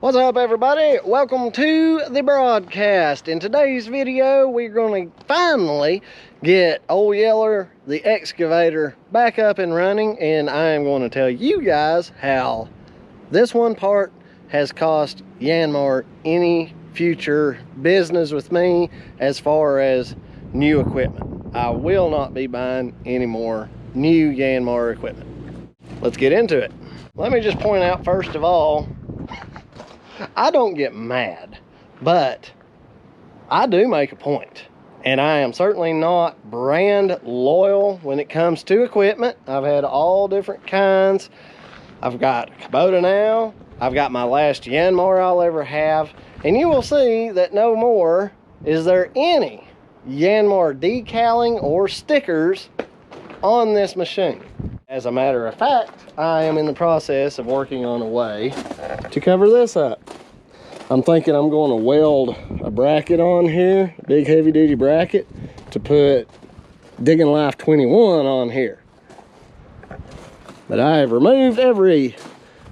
What's up, everybody? Welcome to the broadcast. In today's video, we're going to finally get Old Yeller, the excavator, back up and running, and I am going to tell you guys how this one part has cost YANMAR any future business with me as far as new equipment. I will not be buying any more new YANMAR equipment. Let's get into it. Let me just point out, first of all, I don't get mad, but I do make a point. And I am certainly not brand loyal when it comes to equipment. I've had all different kinds. I've got Kubota now. I've got my last YANMAR I'll ever have. And you will see that no more is there any YANMAR decaling or stickers on this machine. As a matter of fact, I am in the process of working on a way to cover this up. I'm thinking I'm going to weld a bracket on here, a big heavy duty bracket, to put DigginLife21 on here. But I have removed every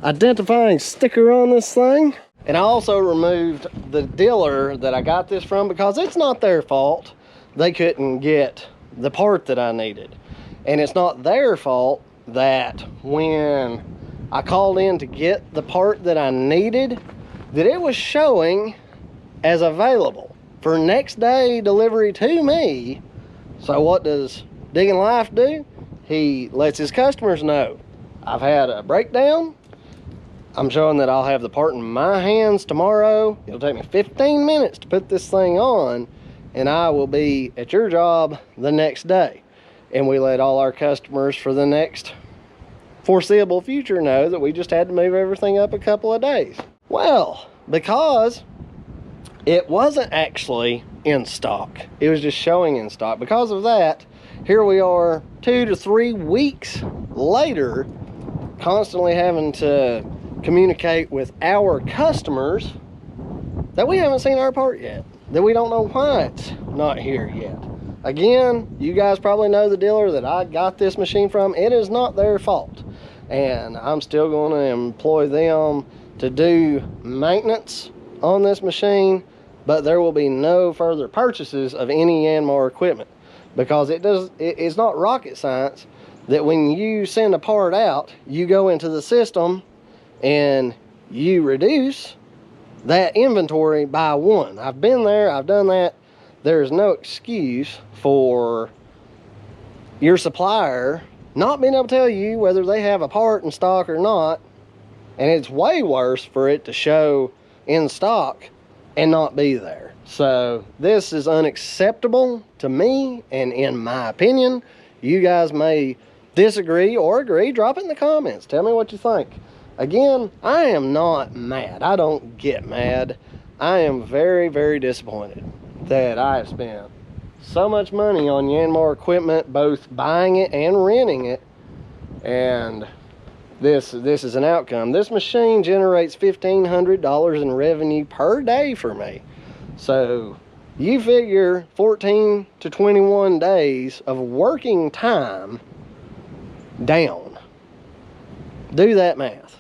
identifying sticker on this thing. And I also removed the dealer that I got this from because it's not their fault. They couldn't get the part that I needed. And it's not their fault that when I called in to get the part that I needed, that it was showing as available for next day delivery to me. So what does Diggin' Life do? He lets his customers know, I've had a breakdown. I'm showing that I'll have the part in my hands tomorrow. It'll take me 15 minutes to put this thing on, and I will be at your job the next day. And we let all our customers for the next foreseeable future know that we just had to move everything up a couple of days. Well, because it wasn't actually in stock, it was just showing in stock. Because of that, here we are 2 to 3 weeks later, constantly having to communicate with our customers that we haven't seen our part yet, that we don't know why it's not here yet. Again, you guys probably know the dealer that I got this machine from. It is not their fault. And I'm still going to employ them to do maintenance on this machine, but there will be no further purchases of any YANMAR equipment, because it's not rocket science that when you send a part out, you go into the system and you reduce that inventory by 1. I've been there, I've done that. There's no excuse for your supplier not being able to tell you whether they have a part in stock or not. And it's way worse for it to show in stock and not be there. So this is unacceptable to me, and in my opinion. You guys may disagree or agree. Drop it in the comments. Tell me what you think. Again, I am not mad. I don't get mad. I am very, very disappointed that I have spent so much money on YANMAR equipment, both buying it and renting it, and this is an outcome. This machine generates $1,500 in revenue per day for me. So you figure 14 to 21 days of working time down. Do that math.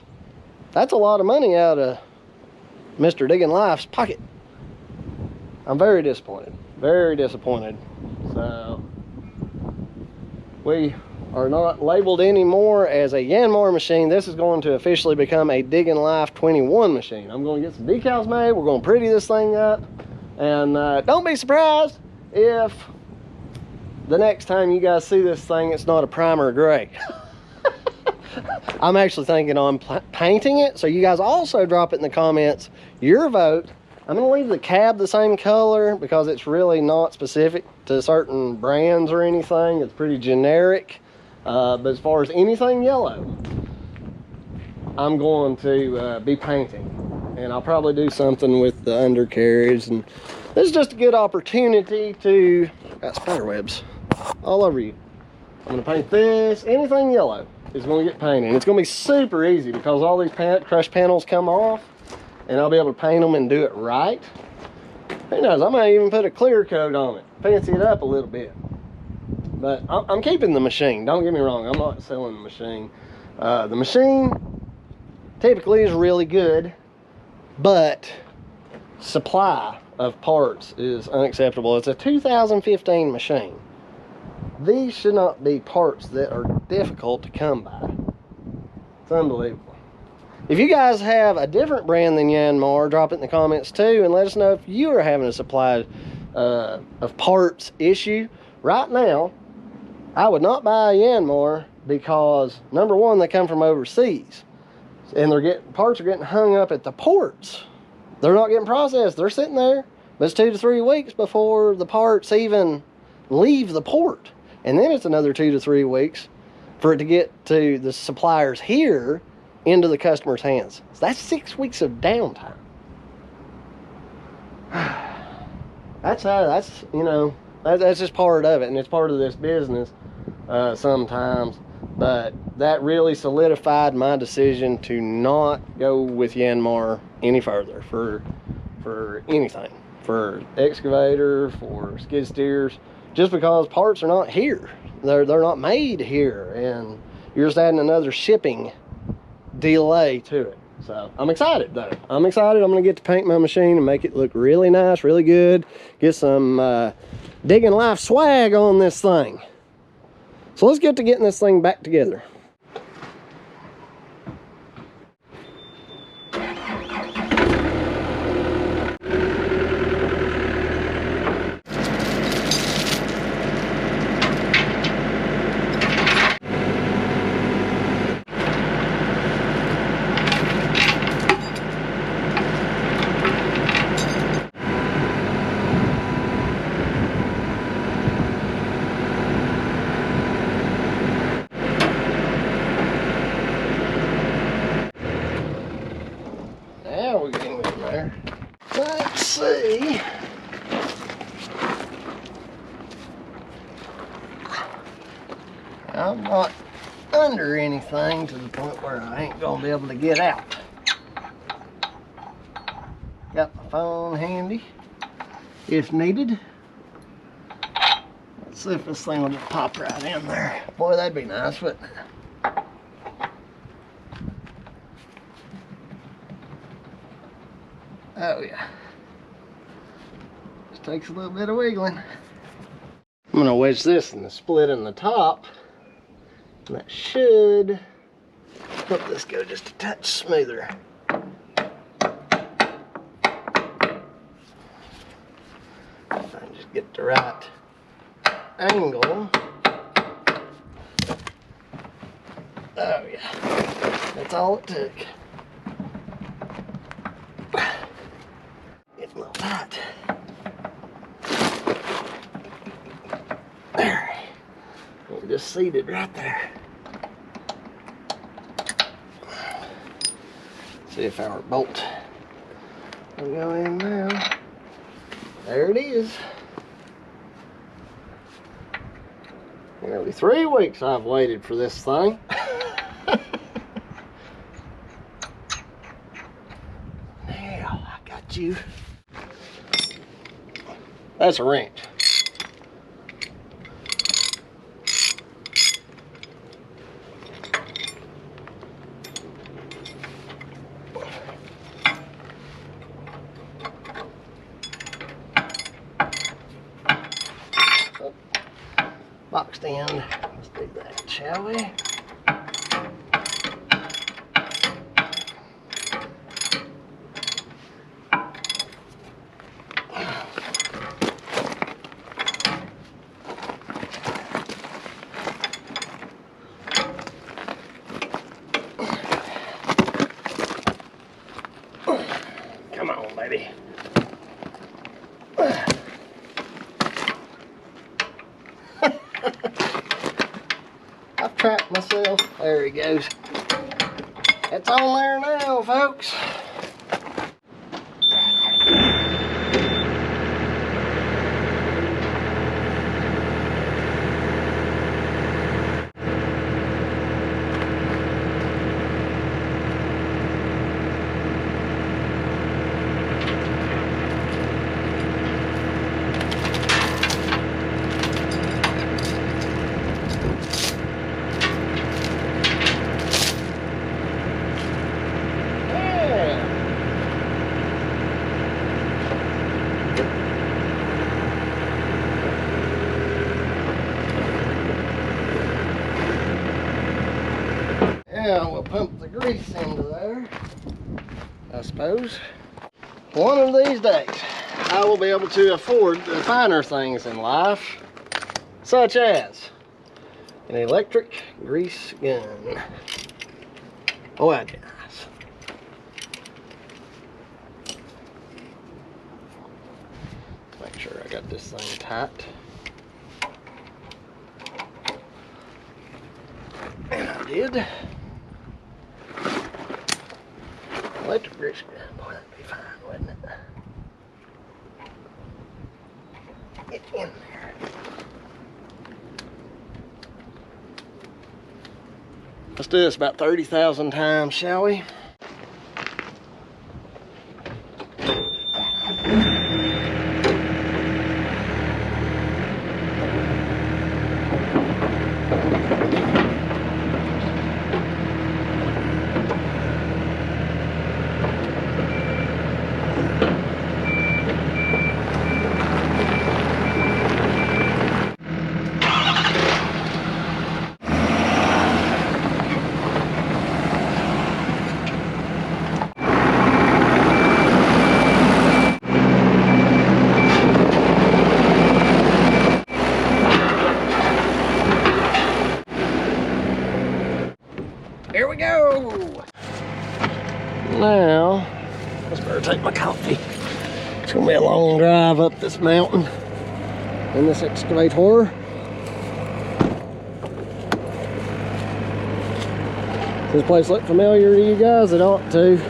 That's a lot of money out of Mr. Diggin' Life's pocket. I'm very disappointed. Very disappointed. So we are not labeled anymore as a YANMAR machine. This is going to officially become a DigginLife21 machine. I'm going to get some decals made. We're going to pretty this thing up. And don't be surprised if the next time you guys see this thing, it's not a primer gray. I'm actually thinking on painting it. So you guys also drop it in the comments, your vote. I'm going to leave the cab the same color because it's really not specific to certain brands or anything. It's pretty generic. But as far as anything yellow, I'm going to be painting. And I'll probably do something with the undercarriage. And this is just a good opportunity to... Got spider webs all over you. I'm going to paint this. Anything yellow is going to get painted. It's going to be super easy because all these crushed panels come off. And I'll be able to paint them and do it right. Who knows, I might even put a clear coat on it. Fancy it up a little bit. But I'm keeping the machine. Don't get me wrong, I'm not selling the machine. The machine typically is really good. but supply of parts is unacceptable. It's a 2015 machine. These should not be parts that are difficult to come by. It's unbelievable. If you guys have a different brand than YANMAR, drop it in the comments too, and let us know if you are having a supply of parts issue. Right now, I would not buy a YANMAR because, number one, they come from overseas, and parts are getting hung up at the ports. They're not getting processed. They're sitting there, but it's 2 to 3 weeks before the parts even leave the port, and then it's another 2 to 3 weeks for it to get to the suppliers here into the customer's hands. So that's 6 weeks of downtime. That's you know, that's just part of it, and it's part of this business sometimes. But that really solidified my decision to not go with YANMAR any further for anything, for excavator, for skid steers, just because parts are not here. They're not made here, and you're just adding another shipping delay to it. So I'm excited though. I'm excited. I'm gonna get to paint my machine and make it look really nice, really good. Get some Digging Life swag on this thing. So let's get to getting this thing back together. Let's see. I'm not under anything to the point where I ain't gonna be able to get out. Got my phone handy if needed. Let's see if this thing will just pop right in there. Boy, that'd be nice, wouldn't it? Oh yeah. Just takes a little bit of wiggling. I'm gonna wedge this in the split in the top. And that should help this go just a touch smoother. If I can just get the right angle. Oh yeah. That's all it took. Getting a little tight. There. It just seated right there. See if our bolt will go in now. There it is. Nearly 3 weeks I've waited for this thing. Now I got you. That's a wrench. Box stand. Let's do that, shall we? Come on, baby. I've trapped myself. There he goes. It's on there now, folks. Yeah. grease into there, I suppose. One of these days, I will be able to afford the finer things in life, such as an electric grease gun. Oh, that'd be nice. Make sure I got this thing tight. And I did. Electric grease gun. Boy, that'd be fine, wouldn't it? Get in there. Let's do this about 30,000 times, shall we? Here we go. Now, let's better take my coffee. It's gonna be a long drive up this mountain in this excavator. Does this place look familiar to you guys? It ought to.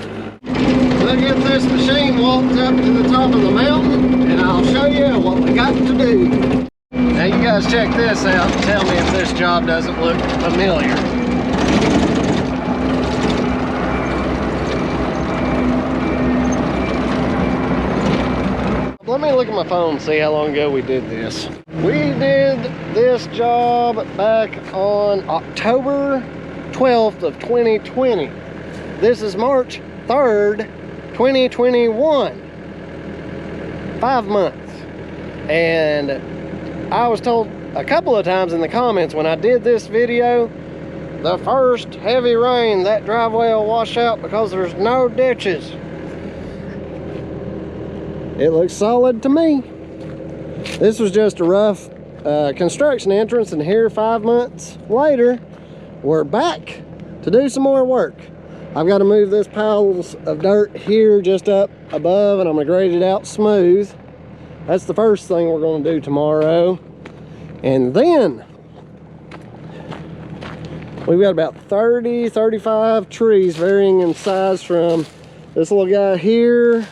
Look at this machine walks up to the top of the mountain, and I'll show you what we got to do. Now you guys check this out and tell me if this job doesn't look familiar. Let me look at my phone and see how long ago we did this. We did this job back on October 12th of 2020. This is March 3rd, 2021. 5 months. And I was told a couple of times in the comments when I did this video, the first heavy rain, that driveway will wash out because there's no ditches. It looks solid to me. This was just a rough construction entrance, and here 5 months later, we're back to do some more work. I've got to move this piles of dirt here just up above, and I'm gonna grade it out smooth. That's the first thing we're gonna do tomorrow. And then we've got about 30, 35 trees varying in size from this little guy here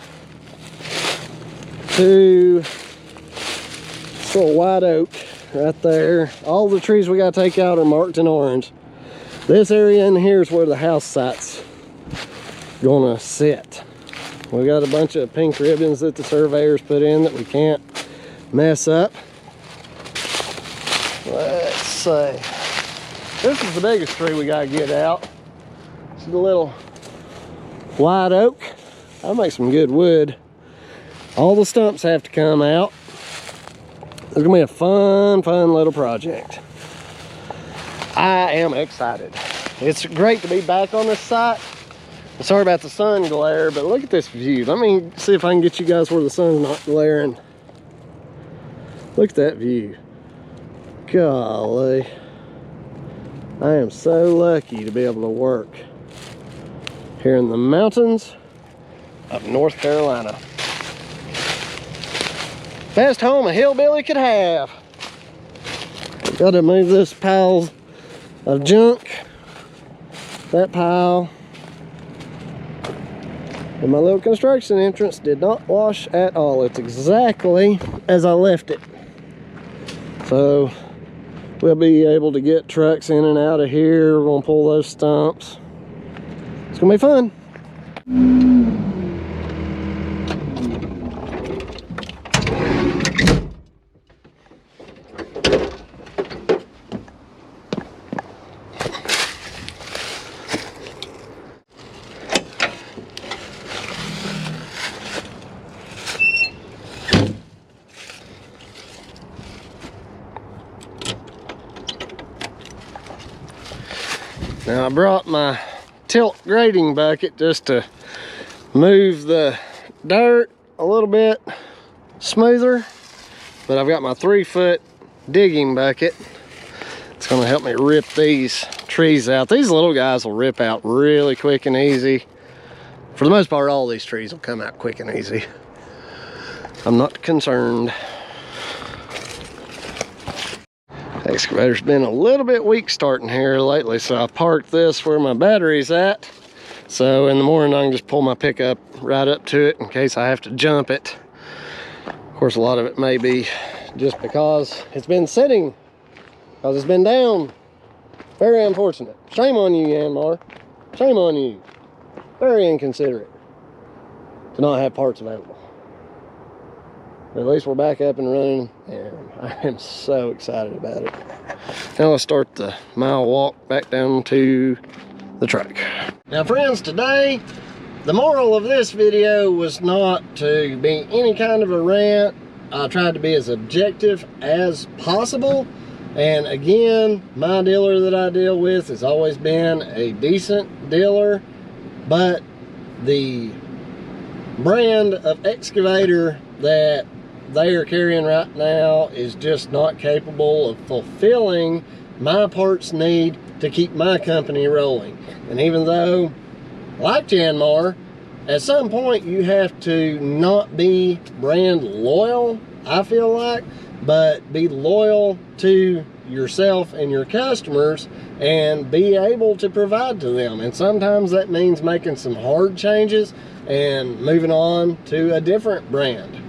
to this little white oak right there. All the trees we gotta take out are marked in orange. This area in here is where the house site's gonna sit. We got a bunch of pink ribbons that the surveyors put in that we can't mess up. Let's see. This is the biggest tree we gotta get out. This is the little white oak. I'll make some good wood. All the stumps have to come out. It's gonna be a fun little project. I am excited. It's great to be back on this site. Sorry about the sun glare, but look at this view. Let me see if I can get you guys where the sun's not glaring. Look at that view. Golly. I am so lucky to be able to work here in the mountains of North Carolina. Best home a hillbilly could have. Got to move this pile of junk, that pile, and my little construction entrance did not wash at all. It's exactly as I left it. So we'll be able to get trucks in and out of here. We're gonna pull those stumps. It's gonna be fun. Now I brought my tilt grading bucket just to move the dirt a little bit smoother. But I've got my 3-foot digging bucket. It's gonna help me rip these trees out. These little guys will rip out really quick and easy. For the most part, all these trees will come out quick and easy. I'm not concerned. Excavator's been a little bit weak starting here lately, so I parked this where my battery's at. So in the morning I can just pull my pickup right up to it in case I have to jump it. Of course, a lot of it may be just because it's been sitting, because it's been down. Very unfortunate. Shame on you, YANMAR. Shame on you. Very inconsiderate to not have parts available. But at least we're back up and running, and I am so excited about it. Now let's start the mile walk back down to the track. Now friends, today, the moral of this video was not to be any kind of a rant. I tried to be as objective as possible. And again, my dealer that I deal with has always been a decent dealer, but the brand of excavator that they are carrying right now is just not capable of fulfilling my parts need to keep my company rolling. And even though, like YANMAR, at some point you have to not be brand loyal, I feel like, but be loyal to yourself and your customers and be able to provide to them. And sometimes that means making some hard changes and moving on to a different brand.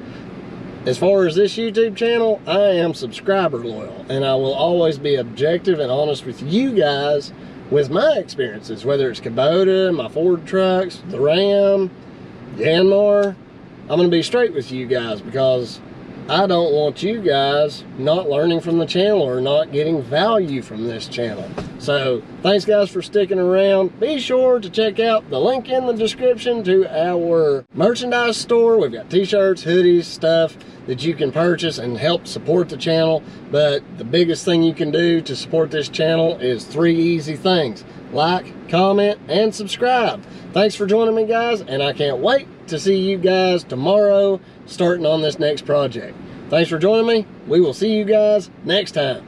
As far as this YouTube channel, I am subscriber loyal, and I will always be objective and honest with you guys with my experiences, whether it's Kubota, my Ford trucks, the Ram, YANMAR. I'm gonna be straight with you guys because I don't want you guys not learning from the channel or not getting value from this channel. So thanks guys for sticking around. Be sure to check out the link in the description to our merchandise store. We've got t-shirts, hoodies, stuff that you can purchase and help support the channel. But the biggest thing you can do to support this channel is 3 easy things: like, comment, and subscribe. Thanks for joining me guys, and I can't wait to see you guys tomorrow starting on this next project. Thanks for joining me. We will see you guys next time.